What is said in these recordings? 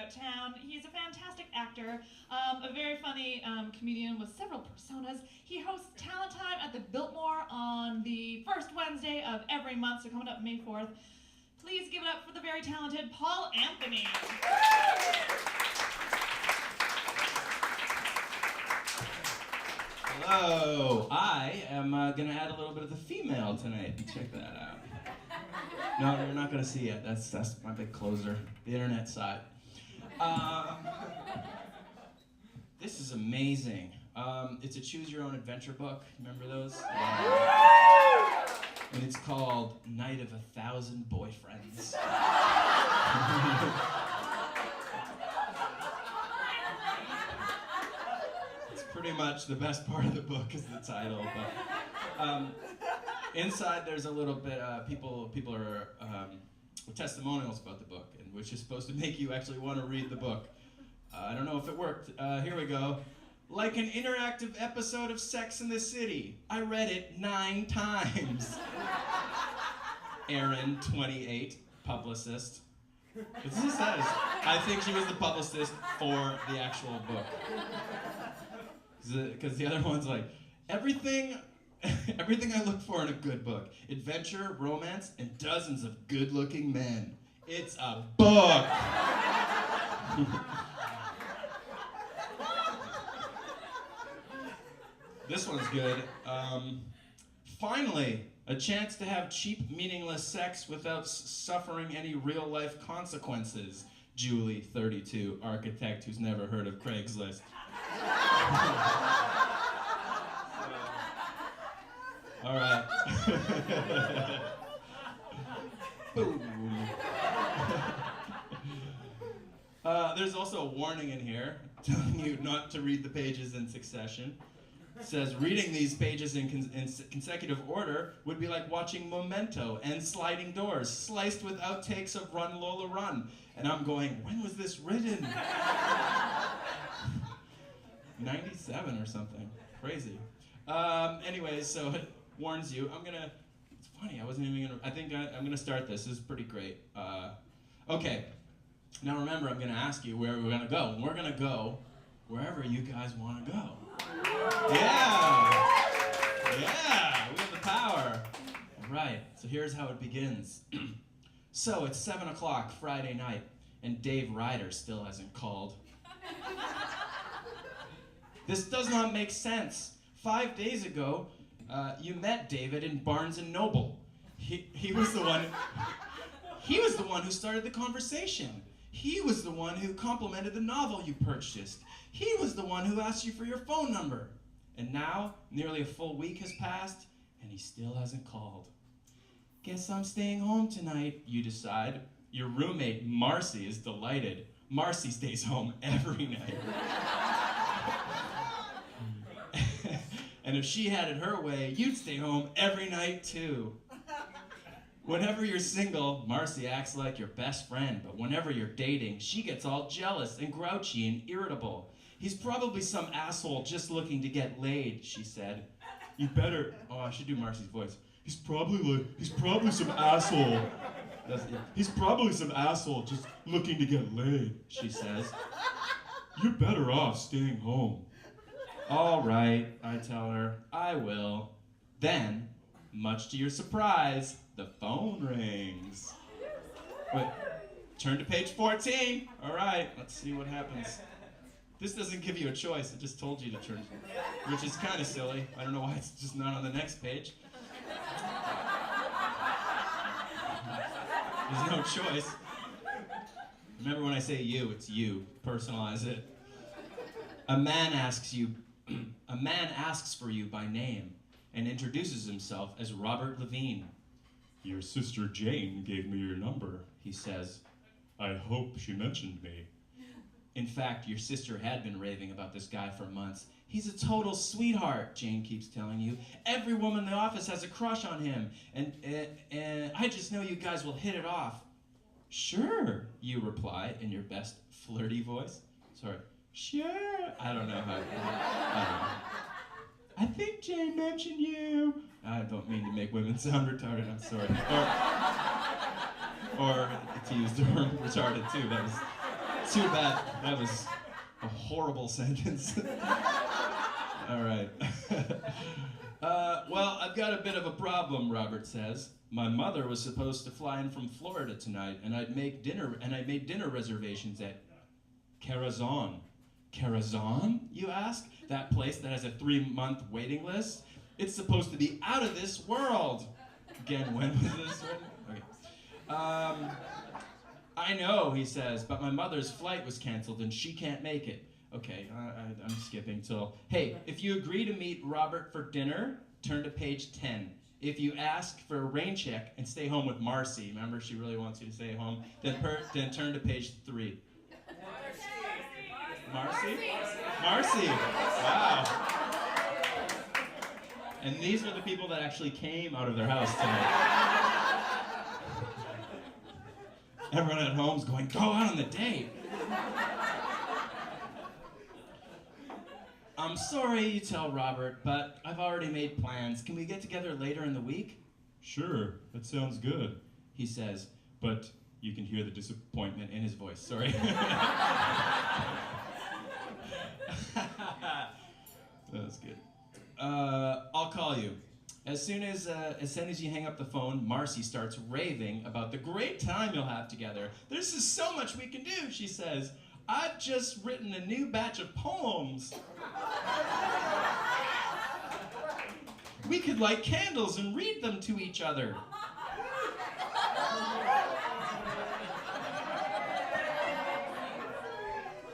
about town. He's a fantastic actor, a very funny comedian with several personas. He hosts Talent Time at the Biltmore on the first Wednesday of every month, so coming up May 4th. Please give it up for the very talented Paul Anthony. Hello, I am going to add a little bit of the female tonight. Check that out. No, you're not going to see it. That's my big closer, the internet side. This is amazing. It's a choose your own adventure book. Remember those? Yeah. And it's called Night of 1,000 Boyfriends. It's pretty much the best part of the book is the title, but inside there's a little bit, people are testimonials about the book, and which is supposed to make you actually want to read the book. I don't know if it worked. Here we go. Like an interactive episode of Sex and the City. I read it 9 times. Erin, 28, publicist. This is says. I think she was the publicist for the actual book. Because the other one's like, everything I look for in a good book. Adventure, romance, and dozens of good-looking men. It's a book! This one's good. Finally, a chance to have cheap, meaningless sex without suffering any real-life consequences. Julie, 32, architect who's never heard of Craigslist. All right. Boom. There's also a warning in here telling you not to read the pages in succession. It says reading these pages in consecutive order would be like watching Memento and Sliding Doors, sliced with outtakes of Run Lola Run. And I'm going, when was this written? 97 or something. Crazy. Anyways, so it warns you. It's funny, I wasn't even gonna, I think I'm gonna start this. This is pretty great. Okay, now remember, I'm gonna ask you where we're gonna go. And we're gonna go wherever you guys wanna go. Yeah! Yeah, we have the power. All right, so here's how it begins. So it's 7 o'clock Friday night, and Dave Ryder still hasn't called. This does not make sense. 5 days ago, you met David in Barnes & Noble. He was the one who started the conversation. He was the one who complimented the novel you purchased. He was the one who asked you for your phone number. And now, nearly a full week has passed, and he still hasn't called. Guess I'm staying home tonight, you decide. Your roommate, Marcy, is delighted. Marcy stays home every night. And if she had it her way, you'd stay home every night too. Whenever you're single, Marcy acts like your best friend, but whenever you're dating, she gets all jealous and grouchy and irritable. He's probably some asshole just looking to get laid, she said. You better, I should do Marcy's voice. He's probably some asshole. He's probably some asshole just looking to get laid, she says. You're better off staying home. All right, I tell her, I will. Then, much to your surprise, the phone rings. Wait, turn to page 14. All right, let's see what happens. This doesn't give you a choice, it just told you to turn, which is kind of silly. I don't know why it's just not on the next page. There's no choice. Remember when I say you, it's you. Personalize it. A man asks for you by name and introduces himself as Robert Levine. Your sister Jane gave me your number, he says. I hope she mentioned me. In fact, your sister had been raving about this guy for months. He's a total sweetheart, Jane keeps telling you. Every woman in the office has a crush on him, and I just know you guys will hit it off. Sure, you reply in your best flirty voice. Sorry. Sure. I don't know how. I think Jane mentioned you. I don't mean to make women sound retarded, I'm sorry. Or to use the word retarded too, that was Too bad. That was a horrible sentence. All right. Well, I've got a bit of a problem, Robert says. My mother was supposed to fly in from Florida tonight, and I made dinner reservations at Carrazon. Carrazon, you ask? That place that has a 3-month waiting list? It's supposed to be out of this world. Again, when was this? Okay. I know, he says, but my mother's flight was canceled and she can't make it. Okay, I'm skipping till, hey, if you agree to meet Robert for dinner, turn to page 10. If you ask for a rain check and stay home with Marcy, remember she really wants you to stay home, then turn to page 3. Marcy? Marcy! Wow. And these are the people that actually came out of their house tonight. Everyone at home's going, go out on the date. I'm sorry, you tell Robert, but I've already made plans. Can we get together later in the week? Sure, that sounds good, he says, but you can hear the disappointment in his voice. Sorry. That was good. I'll call you. As soon as you hang up the phone, Marcy starts raving about the great time you'll have together. There's just so much we can do, she says. I've just written a new batch of poems. We could light candles and read them to each other.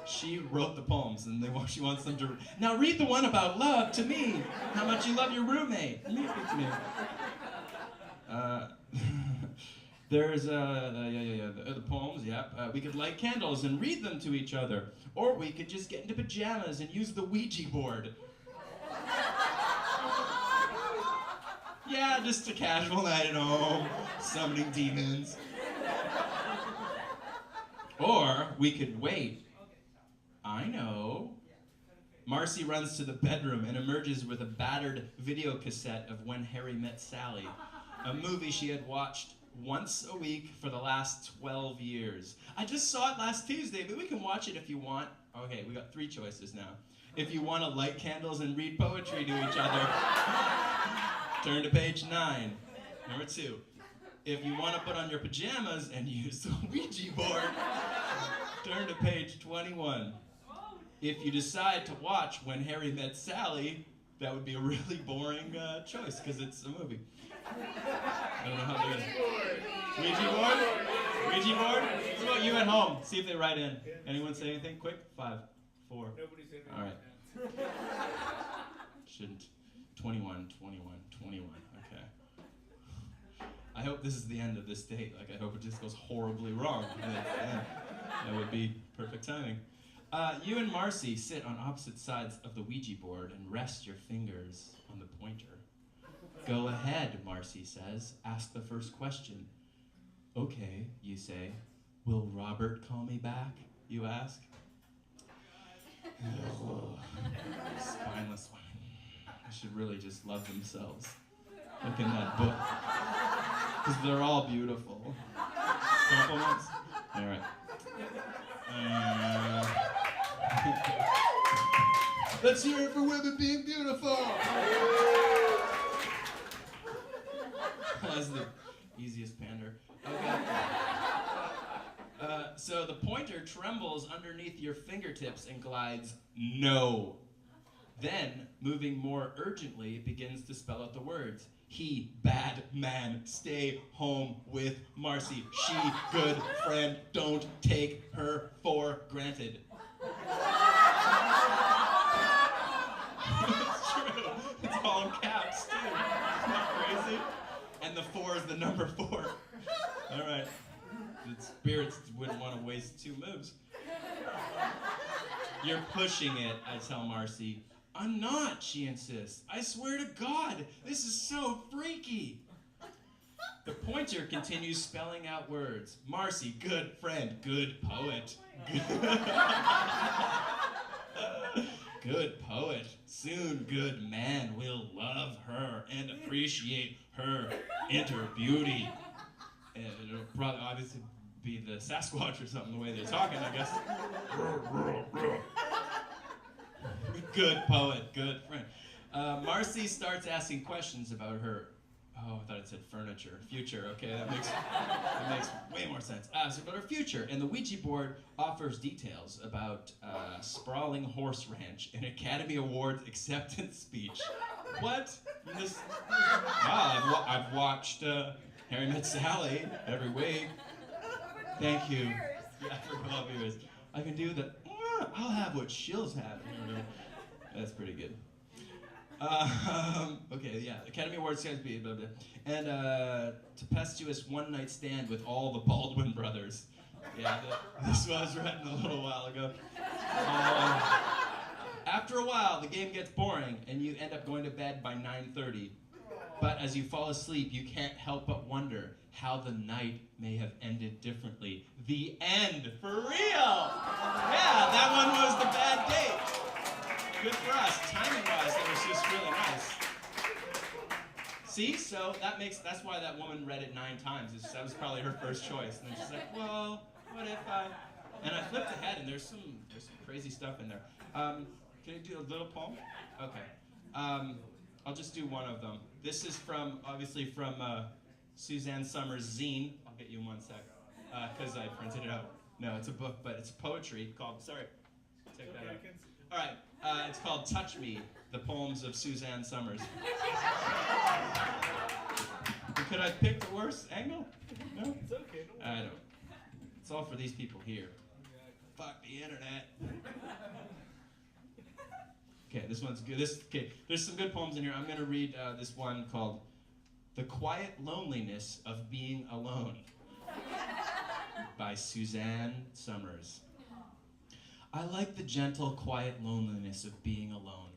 She wrote the poems, and she wants them to. Now read the one about love to me. How much you love your roommate. Read it to me. There's the poems. Yep. We could light candles and read them to each other, or we could just get into pajamas and use the Ouija board. Yeah, just a casual night at home, summoning demons. Or we could wait. I know. Marcy runs to the bedroom and emerges with a battered video cassette of When Harry Met Sally, a movie she had watched once a week for the last 12 years. I just saw it last Tuesday, but we can watch it if you want. Okay, we got 3 choices now. If you want to light candles and read poetry to each other, turn to page 9. Number 2. If you want to put on your pajamas and use the Ouija board, turn to page 21. If you decide to watch When Harry Met Sally, that would be a really boring choice because it's a movie. I don't know how they're gonna. Ouija board? Ouija board? What about you at home? See if they write in. Anyone say anything? Quick? 5, 4. Nobody said anything. All right. Shouldn't. 21. Okay. I hope this is the end of this date. Like, I hope it just goes horribly wrong. That would be perfect timing. You and Marcy sit on opposite sides of the Ouija board and rest your fingers on the pointer. Go ahead, Marcy says. Ask the first question. Okay, you say. Will Robert call me back? You ask. Spineless women. They should really just love themselves. Look in that book. Because they're all beautiful. Compliments? All right. Let's hear it for women being beautiful! That's the easiest pander. Okay. So the pointer trembles underneath your fingertips and glides no. Then, moving more urgently, it begins to spell out the words. He, bad man, stay home with Marcy. She, good friend, don't take her for granted. It's true. It's all in caps, too. Isn't that crazy? And the 4 is the number 4. All right. The spirits wouldn't want to waste 2 moves. You're pushing it, I tell Marcy. I'm not, she insists. I swear to God, this is so freaky. The pointer continues spelling out words. Marcy, good friend, good poet. Good poet. Soon good man will love her and appreciate her inner beauty. And it'll probably obviously be the Sasquatch or something, the way they're talking, I guess. Good poet, good friend. Marcy starts asking questions about her, oh, I thought it said furniture, future, okay, that makes way more sense. So about her future, and the Ouija board offers details about sprawling horse ranch and Academy Awards acceptance speech. What? Wow, I've watched Harry Met Sally every week. Thank you. Yeah, for 12 years. I can do the, I'll have what Shills have. That's pretty good. Okay, yeah, Academy Awards, blah, blah, blah. And tempestuous one-night stand with all the Baldwin brothers. Yeah, this was written a little while ago. After a while, the game gets boring, and you end up going to bed by 9:30. But as you fall asleep, you can't help but wonder how the night may have ended differently. The end, for real! Yeah, that one was the bad date. Good for us. Timing-wise, that was just really nice. See, so that's why that woman read it 9 times. That was probably her first choice. And then she's like, well, what if I... And I flipped ahead, and there's some crazy stuff in there. Can you do a little poem? Okay. I'll just do one of them. This is obviously from Suzanne Summers' zine. I'll get you in 1 sec, because I printed it out. No, it's a book, but it's poetry called, sorry, take that out. All right, it's called Touch Me, the poems of Suzanne Summers. Could I pick the worst angle? No? It's okay. I don't. It's all for these people here. Fuck the internet. Okay, this one's good. There's some good poems in here. I'm going to read this one called The Quiet Loneliness of Being Alone by Suzanne Summers. I like the gentle, quiet loneliness of being alone.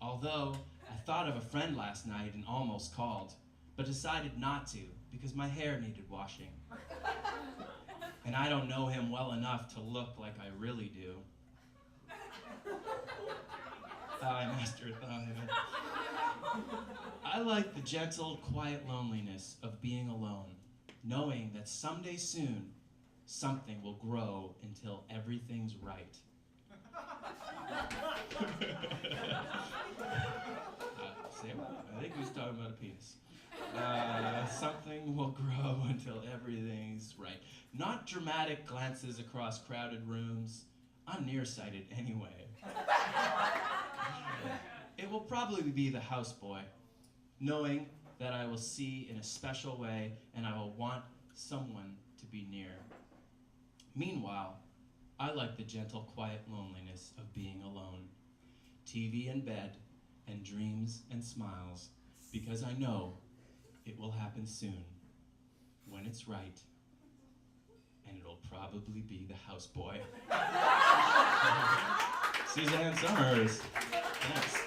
Although I thought of a friend last night and almost called, but decided not to because my hair needed washing. And I don't know him well enough to look like I really do. Master thought of it. I like the gentle, quiet loneliness of being alone, knowing that someday soon, something will grow until everything's right. Say what? I think he was talking about a penis. Something will grow until everything's right. Not dramatic glances across crowded rooms. I'm nearsighted anyway. It will probably be the houseboy, knowing that I will see in a special way and I will want someone to be near. Meanwhile, I like the gentle, quiet loneliness of being alone. TV in bed and dreams and smiles, because I know it will happen soon, when it's right, and it'll probably be the houseboy. Suzanne Summers. Yes.